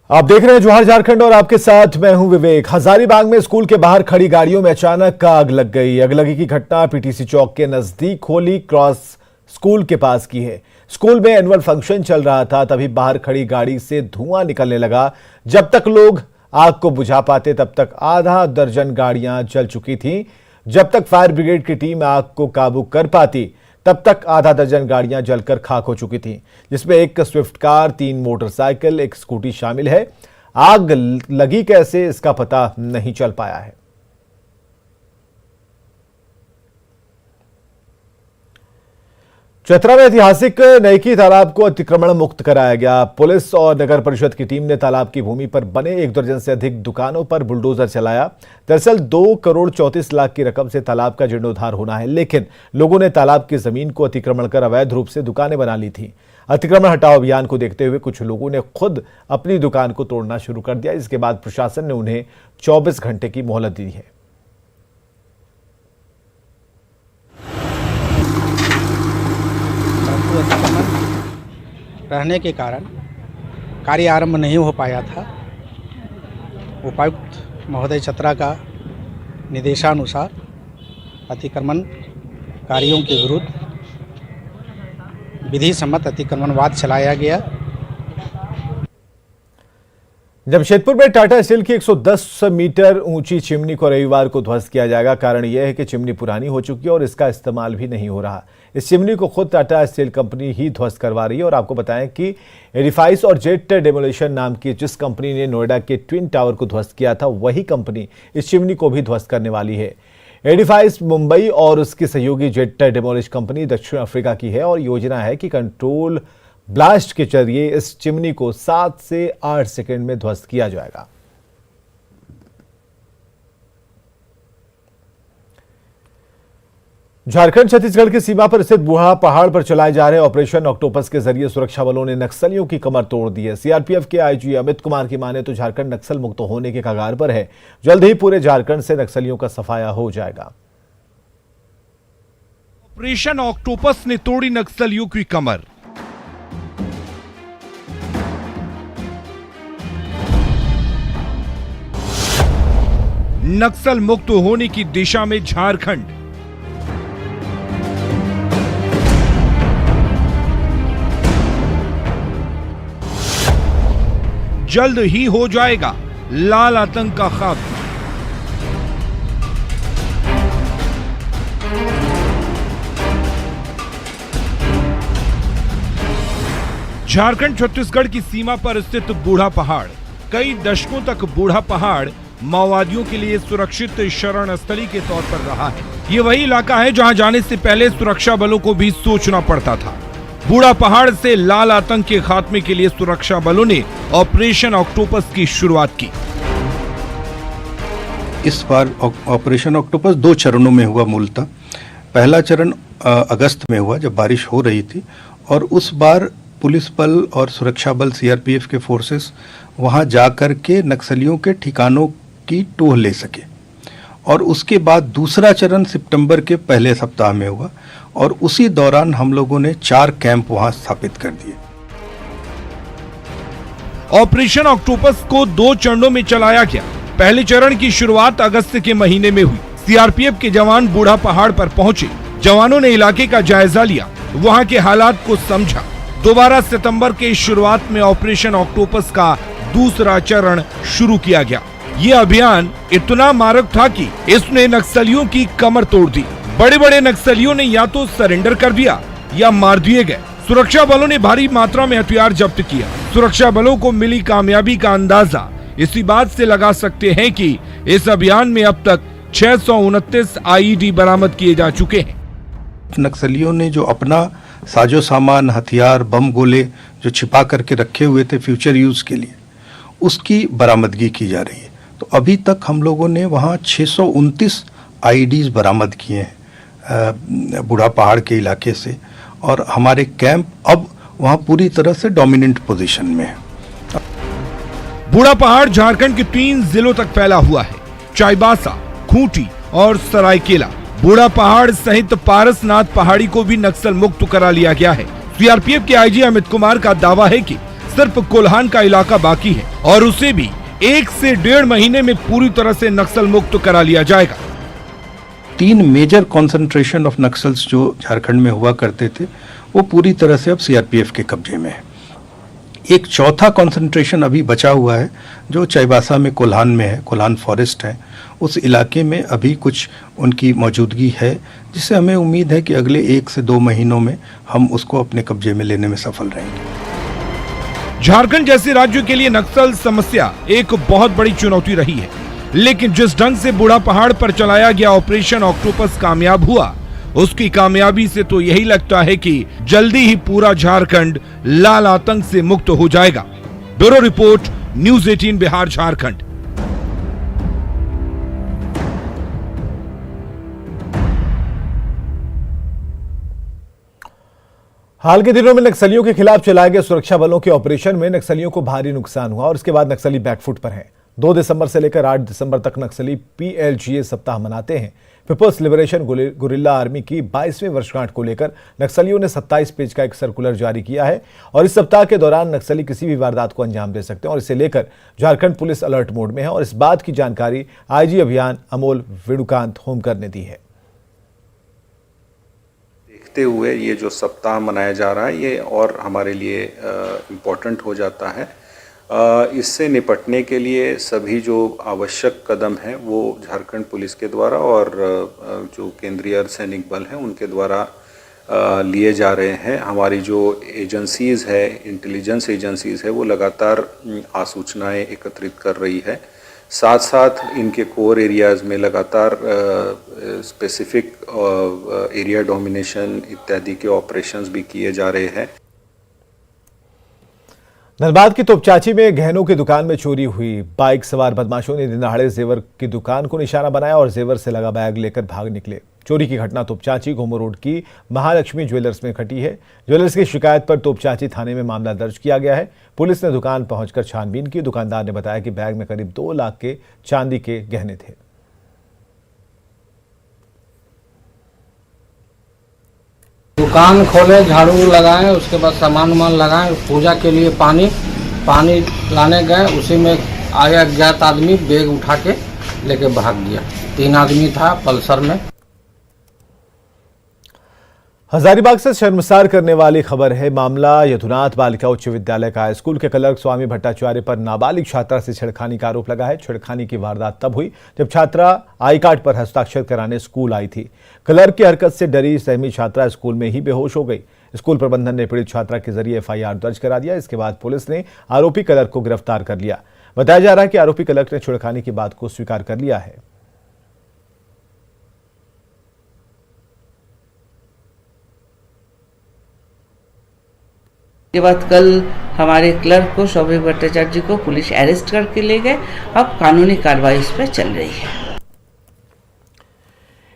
आप देख रहे हैं जोहार झारखंड और आपके साथ मैं हूं विवेक। हजारीबाग में स्कूल के बाहर खड़ी गाड़ियों में अचानक आग लग गई। अगलगी की घटना पीटीसी चौक के नजदीक होली क्रॉस स्कूल के पास की है। स्कूल में एनुअल फंक्शन चल रहा था, तभी बाहर खड़ी गाड़ी से धुआं निकलने लगा। जब तक लोग आग को बुझा पाते तब तक आधा दर्जन गाड़ियां जल चुकी थीं। जब तक फायर ब्रिगेड की टीम आग को काबू कर पाती तब तक आधा दर्जन गाड़ियां जलकर खाक हो चुकी थीं, जिसमें एक स्विफ्ट कार, 3 मोटरसाइकिल, एक स्कूटी शामिल है। आग लगी कैसे, इसका पता नहीं चल पाया है। चतरा में ऐतिहासिक नईकी तालाब को अतिक्रमण मुक्त कराया गया। पुलिस और नगर परिषद की टीम ने तालाब की भूमि पर बने 1 दर्जन से अधिक दुकानों पर बुलडोजर चलाया। दरअसल 2 करोड़ 34 लाख की रकम से तालाब का जीर्णोद्धार होना है, लेकिन लोगों ने तालाब की जमीन को अतिक्रमण कर अवैध रूप से दुकानें बना ली थी। अतिक्रमण हटाओ अभियान को देखते हुए कुछ लोगों ने खुद अपनी दुकान को तोड़ना शुरू कर दिया। इसके बाद प्रशासन ने उन्हें 24 घंटे की मोहलत दी है। रहने के कारण कार्य आरंभ नहीं हो पाया था। उपायुक्त महोदय चतरा का निर्देशानुसार अतिक्रमण कार्यों के विरुद्ध विधि सम्मत अतिक्रमणवाद चलाया गया। जमशेदपुर में टाटा स्टील की 110 मीटर ऊंची चिमनी को रविवार को ध्वस्त किया जाएगा। कारण यह है कि चिमनी पुरानी हो चुकी है और इसका इस्तेमाल भी नहीं हो रहा। इस चिमनी को खुद टाटा स्टील कंपनी ही ध्वस्त करवा रही है। और आपको बताएं कि एडिफाइस और जेट डेमोलिशन नाम की जिस कंपनी ने नोएडा के ट्विन टावर को ध्वस्त किया था, वही कंपनी इस चिमनी को भी ध्वस्त करने वाली है। एडिफाइस मुंबई और उसकी सहयोगी जेट डेमोलिश कंपनी दक्षिण अफ्रीका की है और योजना है कि कंट्रोल ब्लास्ट के जरिए इस चिमनी को 7 से 8 सेकंड में ध्वस्त किया जाएगा। झारखंड छत्तीसगढ़ की सीमा पर स्थित बूढ़ा पहाड़ पर चलाए जा रहे ऑपरेशन ऑक्टोपस के जरिए सुरक्षा बलों ने नक्सलियों की कमर तोड़ दी है। सीआरपीएफ के आईजी अमित कुमार की माने तो झारखंड नक्सल मुक्त होने के कगार पर है। जल्द ही पूरे झारखंड से नक्सलियों का सफाया हो जाएगा। ऑपरेशन ऑक्टोपस ने तोड़ी नक्सलियों की कमर। नक्सल मुक्त होने की दिशा में झारखंड। जल्द ही हो जाएगा लाल आतंक का खात्मा। झारखंड छत्तीसगढ़ की सीमा पर स्थित बूढ़ा पहाड़ कई दशकों तक बूढ़ा पहाड़ माओवादियों के लिए सुरक्षित शरण स्थली के तौर पर रहा है। ये वही इलाका है जहां जाने से पहले सुरक्षा बलों को भी सोचना पड़ता था। बूढ़ा पहाड़ से लाल आतंक के खात्मे के लिए सुरक्षा बलों ने ऑपरेशन ऑक्टोपस की शुरुआत की। इस बार ऑपरेशन ऑक्टोपस 2 चरणों में हुआ। मूलतः पहला चरण अगस्त में हुआ जब बारिश हो रही थी, और उस बार पुलिस बल और सुरक्षा बल सीआरपीएफ के फोर्सेस वहां जाकर के नक्सलियों के ठिकानों की टोह ले सके। और उसके बाद दूसरा चरण सितंबर के पहले सप्ताह में हुआ, और उसी दौरान हम लोगों ने 4 कैंप वहां स्थापित कर दिए। ऑपरेशन ऑक्टोपस को 2 चरणों में चलाया गया। पहले चरण की शुरुआत अगस्त के महीने में हुई। सीआरपीएफ के जवान बूढ़ा पहाड़ पर पहुंचे। जवानों ने इलाके का जायजा लिया, वहां के हालात को समझा। दोबारा सितंबर के शुरुआत में ऑपरेशन ऑक्टोपस का दूसरा चरण शुरू किया गया। ये अभियान इतना मारक था कि इसने नक्सलियों की कमर तोड़ दी। बड़े बड़े नक्सलियों ने या तो सरेंडर कर दिया या मार दिए गए। सुरक्षा बलों ने भारी मात्रा में हथियार जब्त किया। सुरक्षा बलों को मिली कामयाबी का अंदाजा इसी बात से लगा सकते हैं कि इस अभियान में अब तक 629 आईईडी बरामद किए जा चुके हैं। नक्सलियों ने जो अपना साजो सामान, हथियार, बम गोले जो छिपा करके रखे हुए थे फ्यूचर यूज के लिए, उसकी बरामदगी की जा रही है। तो अभी तक हम लोगों ने वहाँ 629 आईईडीज बरामद किए हैं बूढ़ा पहाड़ के इलाके से, और हमारे कैंप अब वहाँ पूरी तरह से डोमिनेंट पोजीशन में है। बूढ़ा पहाड़ झारखंड के 3 जिलों तक फैला हुआ है, चाईबासा, खूंटी और सरायकेला। बूढ़ा पहाड़ सहित पारसनाथ पहाड़ी को भी नक्सल मुक्त करा लिया गया है। सीआरपीएफ के आईजी अमित कुमार का दावा है कि सिर्फ कोल्हान का इलाका बाकी है और उसे भी 1 से 1.5 महीने में पूरी तरह से नक्सल मुक्त करा लिया जाएगा। 3 मेजर कॉन्सेंट्रेशन ऑफ नक्सल्स जो झारखंड में हुआ करते थे वो पूरी तरह से अब सीआरपीएफ के कब्जे में है। एक चौथा कॉन्सेंट्रेशन अभी बचा हुआ है जो चाईबासा में कोल्हान में है, कोल्हान फॉरेस्ट है, उस इलाके में अभी कुछ उनकी मौजूदगी है, जिससे हमें उम्मीद है कि अगले 1 से 2 महीनों में हम उसको अपने कब्जे में लेने में सफल रहेंगे। झारखंड जैसे राज्य के लिए नक्सल समस्या एक बहुत बड़ी चुनौती रही है, लेकिन जिस ढंग से बूढ़ा पहाड़ पर चलाया गया ऑपरेशन ऑक्टोपस कामयाब हुआ, उसकी कामयाबी से तो यही लगता है कि जल्दी ही पूरा झारखंड लाल आतंक से मुक्त हो जाएगा। Bureau report, news 18 Bihar Jharkhand. हाल के दिनों में नक्सलियों के खिलाफ चलाए गए सुरक्षा बलों के ऑपरेशन में नक्सलियों को भारी नुकसान हुआ और इसके बाद नक्सली बैकफुट पर हैं। 2 दिसंबर से लेकर 8 दिसंबर तक नक्सली PLGA सप्ताह मनाते हैं। पीपल्स लिबरेशन गुरिल्ला आर्मी की 22वीं वर्षगांठ को लेकर नक्सलियों ने 27 पेज का एक सर्कुलर जारी किया है और इस सप्ताह के दौरान नक्सली किसी भी वारदात को अंजाम दे सकते हैं और इसे लेकर झारखंड पुलिस अलर्ट मोड में है और इस बात की जानकारी IG अभियान अमोल वेणुकांत होमकर ने दी है। देखते हुए ये जो सप्ताह मनाया जा रहा है ये और हमारे लिए इम्पोर्टेंट हो जाता है। इससे निपटने के लिए सभी जो आवश्यक कदम हैं वो झारखंड पुलिस के द्वारा और जो केंद्रीय अर्धसैनिक बल हैं उनके द्वारा लिए जा रहे हैं। हमारी जो एजेंसीज़ है, इंटेलिजेंस एजेंसीज़ है, वो लगातार आसूचनाएं एकत्रित कर रही है। साथ साथ इनके कोर एरियाज़ में लगातार स्पेसिफिक एरिया डोमिनेशन इत्यादि के ऑपरेशंस भी किए जा रहे हैं। धनबाद की तोपचाची में गहनों की दुकान में चोरी हुई। बाइक सवार बदमाशों ने दिन दहाड़े जेवर की दुकान को निशाना बनाया और जेवर से लगा बैग लेकर भाग निकले। चोरी की घटना तोपचाची घोमो रोड की महालक्ष्मी ज्वेलर्स में घटी है। ज्वेलर्स की शिकायत पर तोपचाची थाने में मामला दर्ज किया गया है। पुलिस ने दुकान पहुंचकर छानबीन की। दुकानदार ने बताया कि बैग में करीब 2 लाख के चांदी के गहने थे। दुकान खोले, झाड़ू लगाए, उसके बाद सामान वामान लगाए, पूजा के लिए पानी लाने गए, उसी में आया अज्ञात आदमी बैग उठा के लेके भाग गया। 3 आदमी था पल्सर में। हजारीबाग से शर्मसार करने वाली खबर है। मामला यदुनाथ बालिका उच्च विद्यालय का है। स्कूल के क्लर्क स्वामी भट्टाचार्य पर नाबालिग छात्रा से छेड़खानी का आरोप लगा है। छेड़खानी की वारदात तब हुई जब छात्रा आई कार्ड पर हस्ताक्षर कराने स्कूल आई थी। क्लर्क की हरकत से डरी सहमी छात्रा स्कूल में ही बेहोश हो गई। स्कूल प्रबंधन ने पीड़ित छात्रा के जरिए FIR दर्ज करा दिया। इसके बाद पुलिस ने आरोपी क्लर्क को गिरफ्तार कर लिया। बताया जा रहा है कि आरोपी क्लर्क ने छेड़खानी की बात को स्वीकार कर लिया है। के बाद कल हमारे क्लर्क को स्वामी भट्टाचार्य जी को पुलिस अरेस्ट करके ले गए। अब कानूनी कार्रवाई इस पर चल रही है।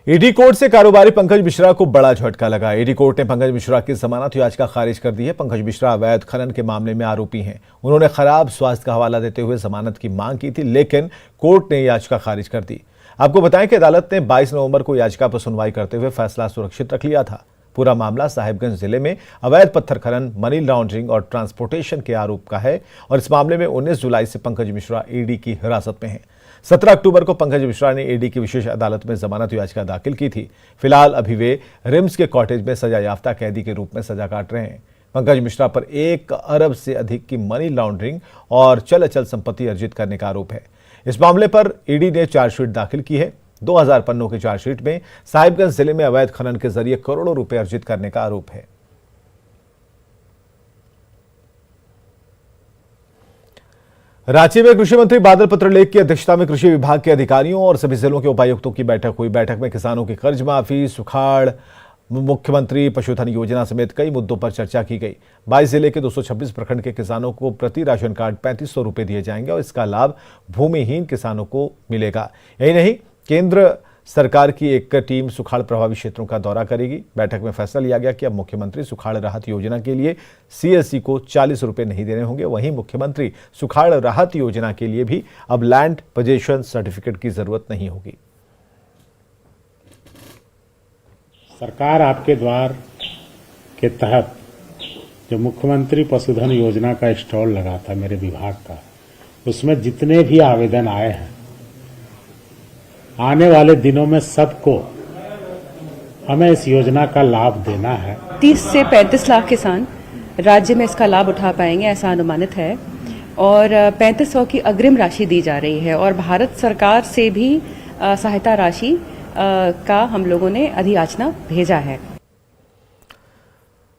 ईडी कोर्ट से कारोबारी पंकज मिश्रा को बड़ा झटका लगा। ईडी कोर्ट ने पंकज मिश्रा की जमानत याचिका खारिज कर दी है। पंकज मिश्रा अवैध खनन के मामले में आरोपी हैं। उन्होंने खराब स्वास्थ्य का हवाला देते हुए जमानत की मांग की थी, लेकिन कोर्ट ने याचिका खारिज कर दी। आपको बताएं कि अदालत ने 22 नवंबर को याचिका पर सुनवाई करते हुए फैसला सुरक्षित रख लिया था। पूरा मामला साहिबगंज जिले में अवैध पत्थर खनन, मनी लॉन्ड्रिंग और ट्रांसपोर्टेशन के आरोप का है और इस मामले में 19 जुलाई से पंकज मिश्रा ईडी की हिरासत में हैं। 17 अक्टूबर को पंकज मिश्रा ने ईडी की विशेष अदालत में जमानत याचिका दाखिल की थी। फिलहाल अभी वे रिम्स के कॉटेज में सजा याफ्ता कैदी के रूप में सजा काट रहे हैं। पंकज मिश्रा पर 1 अरब से अधिक की मनी लॉन्ड्रिंग और चल अचल संपत्ति अर्जित करने का आरोप है। इस मामले पर ईडी ने चार्जशीट दाखिल की है। 2000 पन्नों की चार्जशीट में साहिबगंज जिले में अवैध खनन के जरिए करोड़ों रुपए अर्जित करने का आरोप है। रांची में कृषि मंत्री बादल पत्रलेख की अध्यक्षता में कृषि विभाग के अधिकारियों और सभी जिलों के उपायुक्तों की बैठक हुई। बैठक में किसानों की कर्ज माफी, सुखाड़, मुख्यमंत्री पशुधन योजना समेत कई मुद्दों पर चर्चा की गई। 22 जिले के 226 प्रखंड के किसानों को प्रति राशन कार्ड 3500 रुपए दिए जाएंगे और इसका लाभ भूमिहीन किसानों को मिलेगा। यही नहीं, केंद्र सरकार की एक टीम सुखाड़ प्रभावित क्षेत्रों का दौरा करेगी। बैठक में फैसला लिया गया कि अब मुख्यमंत्री सुखाड़ राहत योजना के लिए CSC को 40 रुपए नहीं देने होंगे। वहीं मुख्यमंत्री सुखाड़ राहत योजना के लिए भी अब लैंड पोजीशन सर्टिफिकेट की जरूरत नहीं होगी। सरकार आपके द्वार के तहत जो मुख्यमंत्री पशुधन योजना का स्टॉल लगा था मेरे विभाग का, उसमें जितने भी आवेदन आए हैं, आने वाले दिनों में सबको हमें इस योजना का लाभ देना है। 30 से 35 लाख किसान राज्य में इसका लाभ उठा पाएंगे ऐसा अनुमानित है और 3500 की अग्रिम राशि दी जा रही है और भारत सरकार से भी सहायता राशि का हम लोगों ने अधियाचना भेजा है।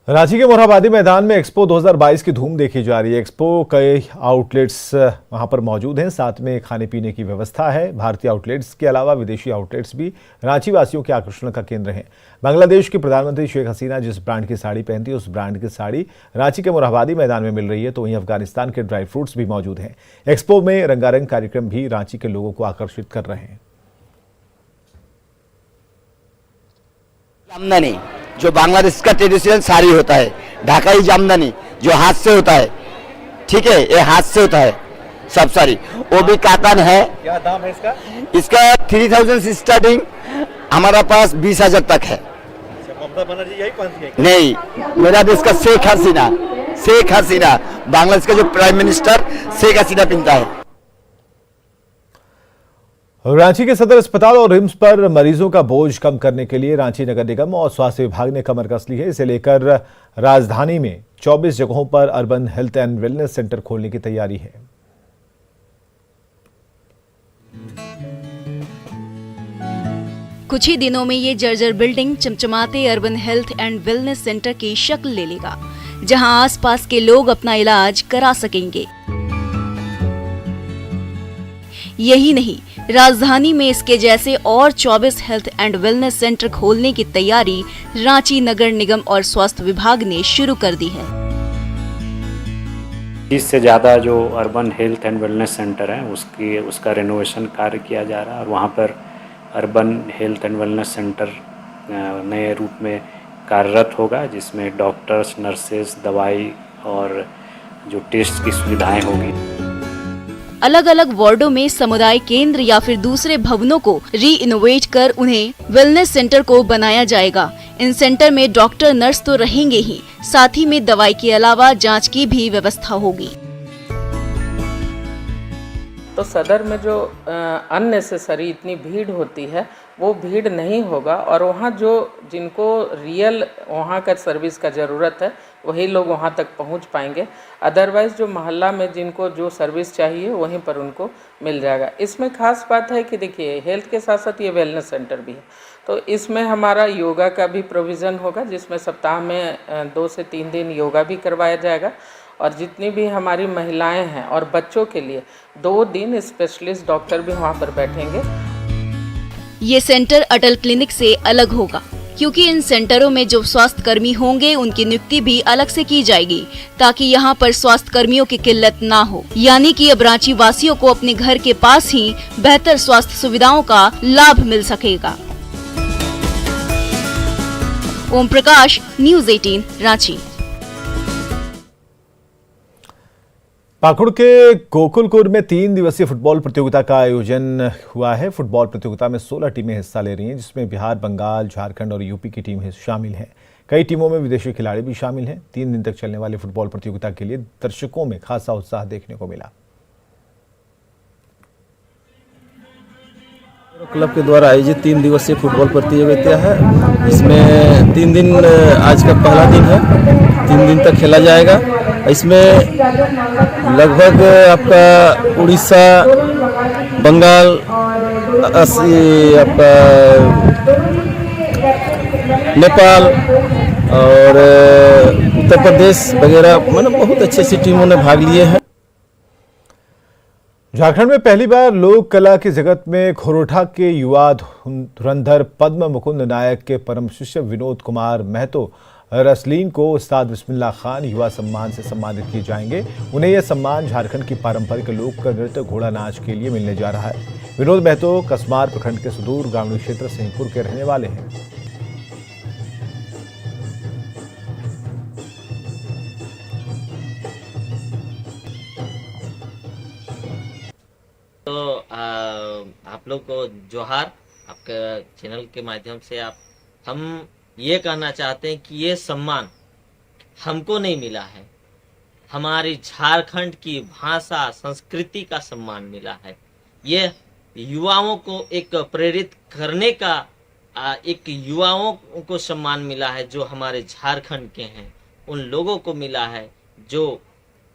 रांची के मोरहाबादी मैदान में एक्सपो 2022 की धूम देखी जा रही है। एक्सपो कई आउटलेट्स वहां पर मौजूद हैं, साथ में खाने पीने की व्यवस्था है। भारतीय आउटलेट्स के अलावा विदेशी आउटलेट्स भी रांची वासियों के आकर्षण का केंद्र हैं। बांग्लादेश की प्रधानमंत्री शेख हसीना जिस ब्रांड की साड़ी पहनती है, उस ब्रांड की साड़ी रांची के मोरहाबादी मैदान में मिल रही है, तो वहीं अफगानिस्तान के ड्राई फ्रूट्स भी मौजूद हैं। एक्सपो में रंगारंग कार्यक्रम भी रांची के लोगों को आकर्षित कर रहे हैं। जामदानी जो बांग्लादेश का ट्रेडिशनल साड़ी होता है, ढाकाई जामदानी जो हाथ से होता है, ठीक है, ये हाथ से होता है सब साड़ी, वो भी कातन है। क्या दाम है इसका? इसका 3000 से स्टार्टिंग हमारा पास 20,000 तक है। ममता बनर्जी यही पहनती है? नहीं, मेरा देश का शेख हसीना बांग्लादेश का जो प्राइम मिनिस्टर शेख हसीना पहनता है। रांची के सदर अस्पताल और रिम्स पर मरीजों का बोझ कम करने के लिए रांची नगर निगम और स्वास्थ्य विभाग ने कमर कस ली है। इसे लेकर राजधानी में 24 जगहों पर urban health and wellness centre खोलने की तैयारी है। कुछ ही दिनों में ये जर्जर बिल्डिंग चमचमाते urban health and wellness centre की शक्ल ले लेगा, जहां आसपास के लोग अपना इलाज करा सकेंगे। यही नहीं, राजधानी में इसके जैसे और 24 हेल्थ एंड वेलनेस सेंटर खोलने की तैयारी रांची नगर निगम और स्वास्थ्य विभाग ने शुरू कर दी है। 30 से ज़्यादा जो urban health and wellness centre हैं उसका रेनोवेशन कार्य किया जा रहा है और वहाँ पर urban health and wellness centre नए रूप में कार्यरत होगा, जिसमें डॉक्टर्स, नर्सेज, दवाई और जो टेस्ट की सुविधाएं होगी। अलग अलग वार्डों में समुदाय केंद्र या फिर दूसरे भवनों को री इनोवेट कर उन्हें वेलनेस सेंटर को बनाया जाएगा। इन सेंटर में डॉक्टर, नर्स तो रहेंगे ही, साथ ही में दवाई के अलावा जांच की भी व्यवस्था होगी। तो सदर में जो अननेसेसरी इतनी भीड़ होती है वो भीड़ नहीं होगा और वहाँ जो जिनको रियल वहाँ का सर्विस का ज़रूरत है वही लोग वहाँ तक पहुँच पाएंगे। अदरवाइज़ जो मोहल्ला में जिनको जो सर्विस चाहिए वहीं पर उनको मिल जाएगा। इसमें खास बात है कि देखिए, हेल्थ के साथ साथ ये वेलनेस सेंटर भी है, तो इसमें हमारा योगा का भी प्रोविज़न होगा, जिसमें सप्ताह में 2 से 3 दिन योगा भी करवाया जाएगा और जितनी भी हमारी महिलाएं हैं और बच्चों के लिए 2 दिन स्पेशलिस्ट डॉक्टर भी वहाँ पर बैठेंगे। ये सेंटर अटल क्लिनिक से अलग होगा, क्योंकि इन सेंटरों में जो स्वास्थ्य कर्मी होंगे उनकी नियुक्ति भी अलग से की जाएगी, ताकि यहाँ पर स्वास्थ्य कर्मियों की किल्लत ना हो। यानी कि अब रांची वासियों को अपने घर के पास ही बेहतर स्वास्थ्य सुविधाओं का लाभ मिल सकेगा। ओम प्रकाश, न्यूज़ 18, रांची। पाकुड़ के गोकुलपुर में 3 दिवसीय फुटबॉल प्रतियोगिता का आयोजन हुआ है। फुटबॉल प्रतियोगिता में 16 टीमें हिस्सा ले रही हैं, जिसमें बिहार, बंगाल, झारखंड और यूपी की टीम शामिल हैं। कई टीमों में विदेशी खिलाड़ी भी शामिल हैं। 3 दिन तक चलने वाली फुटबॉल प्रतियोगिता के लिए दर्शकों में खासा उत्साह देखने को मिला। क्लब के द्वारा आयोजित 3 दिवसीय फुटबॉल प्रतियोगिता है। इसमें 3 दिन, आज का पहला दिन है, 3 दिन तक खेला जाएगा। इसमें लगभग आपका उड़ीसा, बंगाल, आपका नेपाल और उत्तर प्रदेश वगैरह, मतलब बहुत अच्छी अच्छी टीमों ने भाग लिए हैं। झारखंड में पहली बार लोक कला की जगत में खोरोठा के युवा धुरंधर पद्म मुकुंद नायक के परम शिष्य विनोद कुमार महतो रसलीन को उस्ताद बिस्मिल्लाह खान युवा सम्मान से सम्मानित किए जाएंगे। उन्हें यह सम्मान झारखंड की पारंपरिक लोक नृत्य घोड़ा नाच के लिए मिलने जा रहा है। विनोद महतो कसमार प्रखंड के सुदूर ग्रामीण क्षेत्र सिंहपुर के रहने वाले हैं। तो आप लोग को जोहार, आपके चैनल के माध्यम से हम ये कहना चाहते हैं कि ये सम्मान हमको नहीं मिला है। हमारी झारखंड की भाषा संस्कृति का सम्मान मिला है। ये युवाओं को एक प्रेरित करने का एक युवाओं को सम्मान मिला है जो हमारे झारखंड के हैं। उन लोगों को मिला है जो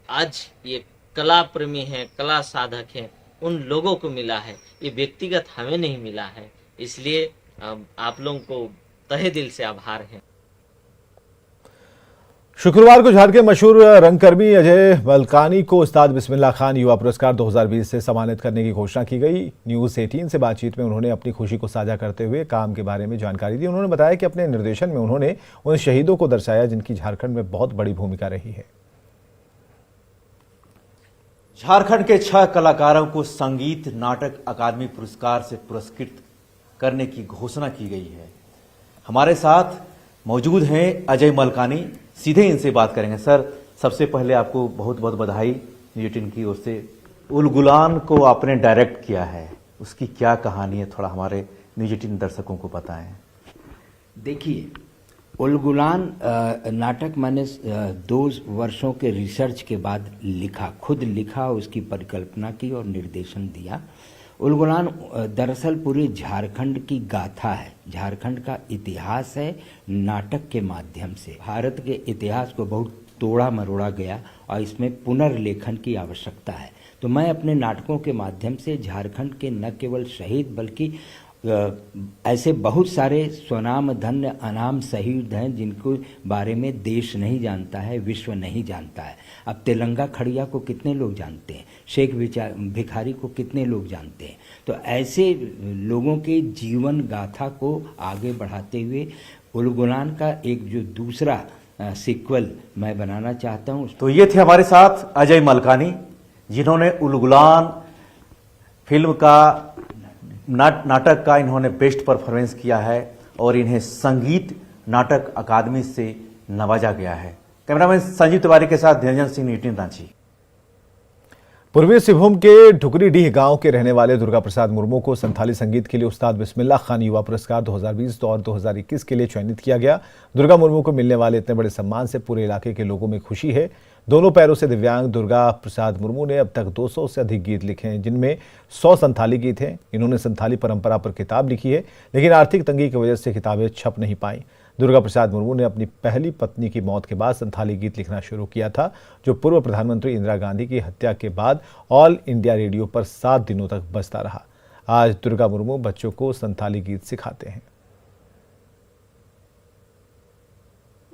आज ये कला प्रेमी हैं, कला साधक हैं, उन लोगों को मिला है। ये व्यक्तिगत हमें नहीं मिला है। इसलिए आप लोगों को तहे दिल से आभार है। शुक्रवार को झारखंड के मशहूर रंगकर्मी अजय मलकानी को उस्ताद बिस्मिल्लाह खान युवा पुरस्कार 2020 से सम्मानित करने की घोषणा की गई। न्यूज़ 18 से बातचीत में उन्होंने अपनी खुशी को साझा करते हुए काम के बारे में जानकारी दी। उन्होंने बताया कि अपने निर्देशन में उन्होंने उन शहीदों को दर्शाया जिनकी झारखंड में बहुत बड़ी भूमिका रही है। झारखंड के 6 कलाकारों को संगीत नाटक अकादमी पुरस्कार से पुरस्कृत करने की घोषणा की गई है। हमारे साथ मौजूद हैं अजय मलकानी, सीधे इनसे बात करेंगे। सर, सबसे पहले आपको बहुत बहुत बधाई न्यूज़ 18 की ओर से। उल गुलान को आपने डायरेक्ट किया है, उसकी क्या कहानी है, थोड़ा हमारे न्यूज़ 18 दर्शकों को बताएं। देखिए, उल गुलान नाटक मैंने 2 वर्षों के रिसर्च के बाद लिखा, खुद लिखा, उसकी परिकल्पना की और निर्देशन दिया। उल गुलान दरअसल पूरे झारखंड की गाथा है, झारखंड का इतिहास है। नाटक के माध्यम से भारत के इतिहास को बहुत तोड़ा मरोड़ा गया और इसमें पुनर्लेखन की आवश्यकता है। तो मैं अपने नाटकों के माध्यम से झारखंड के न केवल शहीद बल्कि ऐसे बहुत सारे स्वनाम धन्य अनाम शहीद हैं जिनको बारे में देश नहीं जानता है, विश्व नहीं जानता है। अब तेलंगा खड़िया को कितने लोग जानते हैं, शेख भिखारी को कितने लोग जानते हैं। तो ऐसे लोगों के जीवन गाथा को आगे बढ़ाते हुए उल गुलान का एक जो दूसरा सीक्वल मैं बनाना चाहता हूँ। तो ये थे हमारे साथ अजय मलकानी, जिन्होंने उल गुलान फिल्म का नाटक का इन्होंने बेस्ट परफॉर्मेंस किया है और इन्हें संगीत नाटक अकादमी से नवाजा गया है। कैमरामैन संजीव तिवारी के साथ धीरजन सिंह, न्यूज़ 18 रांची। पूर्वी सिंहभूम के ढुकरीडीह गांव के रहने वाले दुर्गा प्रसाद मुर्मू को संथाली संगीत के लिए उस्ताद बिस्मिल्लाह खान युवा पुरस्कार 2020 और 2021 के लिए चयनित किया गया। दुर्गा मुर्मू को मिलने वाले इतने बड़े सम्मान से पूरे इलाके के लोगों में खुशी है। दोनों पैरों से दिव्यांग दुर्गा प्रसाद मुर्मू ने अब तक 200 से अधिक गीत लिखे हैं, जिनमें 100 संथाली गीत हैं। इन्होंने संथाली परंपरा पर किताब लिखी है, लेकिन आर्थिक तंगी की वजह से किताबें छप नहीं पाईं। दुर्गा प्रसाद मुर्मू ने अपनी पहली पत्नी की मौत के बाद संथाली गीत लिखना शुरू किया था, जो पूर्व प्रधानमंत्री इंदिरा गांधी की हत्या के बाद ऑल इंडिया रेडियो पर 7 दिनों तक बजता रहा। आज दुर्गा मुर्मू बच्चों को संथाली गीत सिखाते हैं।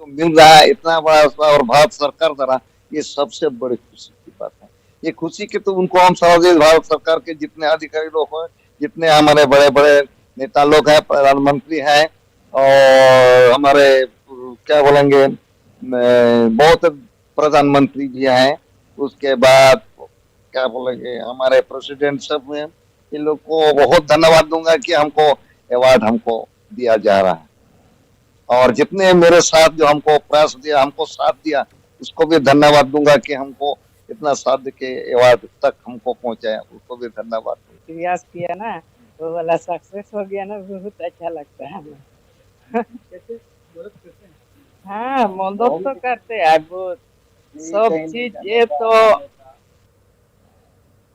मिल रहा है इतना बड़ा और भारत सरकार द्वारा, ये सबसे बड़ी खुशी की बात है। ये खुशी के तो उनको हम समझे, भारत सरकार के जितने अधिकारी लोग हैं, जितने हमारे बड़े बड़े नेता लोग हैं, प्रधानमंत्री हैं और हमारे क्या बोलेंगे बहुत प्रधानमंत्री भी हैं, उसके बाद क्या बोलेंगे हमारे प्रेसिडेंट सब हैं। इन लोग को बहुत धन्यवाद दूंगा कि हमको अवार्ड हमको दिया जा रहा है। और जितने मेरे साथ जो हमको प्रयास दिया, हमको साथ दिया, उसको भी धन्यवाद दूंगा कि हमको इतना साथ के अवार्ड तक हमको पहुंचाया, उसको भी धन्यवाद। प्रयास किया ना वो वाला सक्सेस हो गया ना, बहुत अच्छा लगता है हमें। हाँ, मदद तो करते हैं बहुत, सब चीज। ये तो